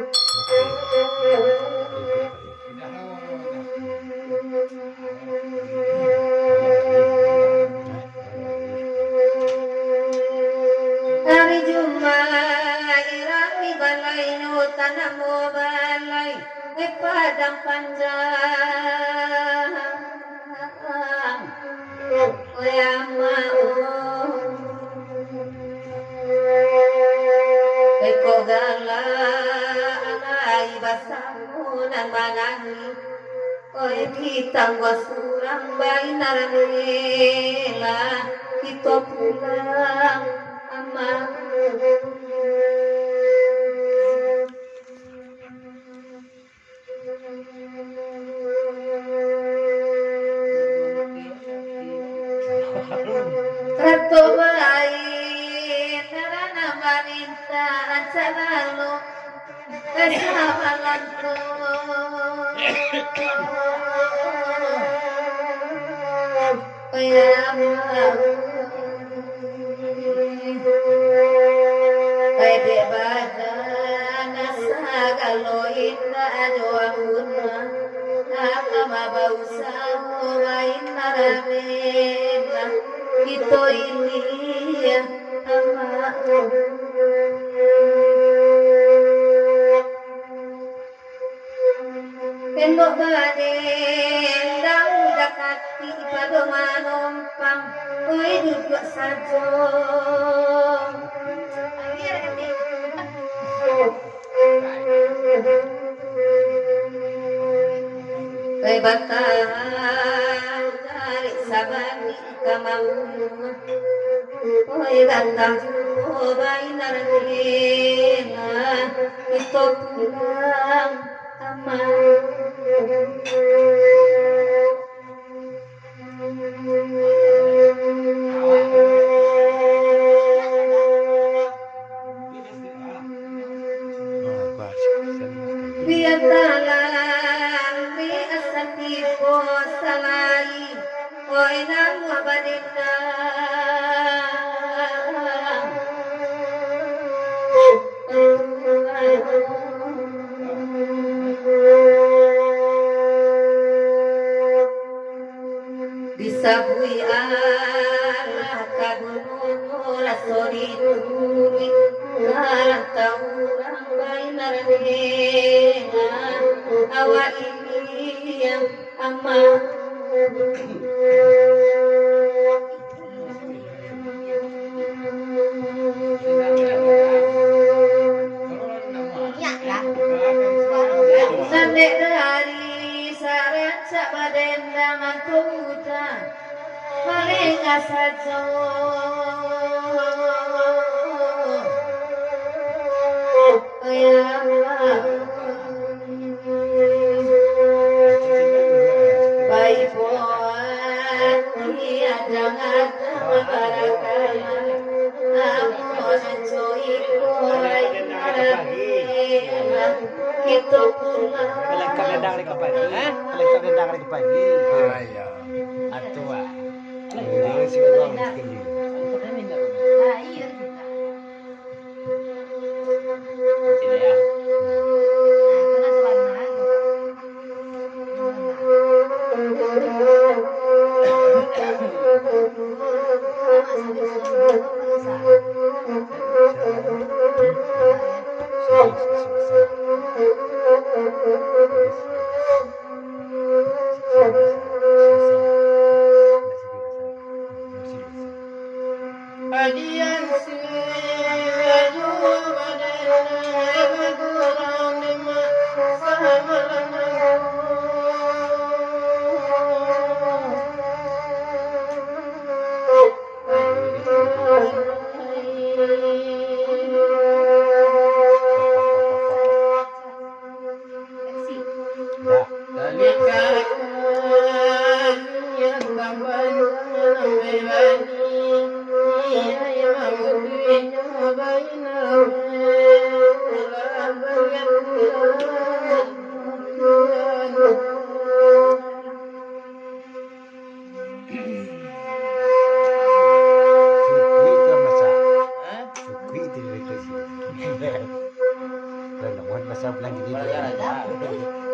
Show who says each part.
Speaker 1: Hari Jumat irami balai nutan mo balay padang panjang kaya eko gala alay basamu nan manani oy kitang wasurang bay naranela kita pulang ama Ratu baik karena wanita selalu kesabaranku pede badan sagalo inna ajoamuna akama bausa wainna ramena itu ini ya ama tembok badendang dakati pada manompang oi duduk saja batang tarik sabani kamamu oi batang coba inarena itu pulang ama biatalan biasati ko salai oi nang wabadita disabui Allah kabul sori turi taurang bainar dena awal ini yang aman Sampai dari saran sabadendang tutan paling saja ya baik buat dia jangan barakah amun cuy kurai kita pulang
Speaker 2: Pelengkap dendang hari pagi, pelengkap dendang hari pagi.
Speaker 3: Iya.
Speaker 2: Atua.
Speaker 3: Ini sih orang sekali.
Speaker 2: Tidak ya.
Speaker 1: Adian siraju badana maguram ma sahamalana
Speaker 2: Lain naman, basta lang gini.
Speaker 4: Wala yan.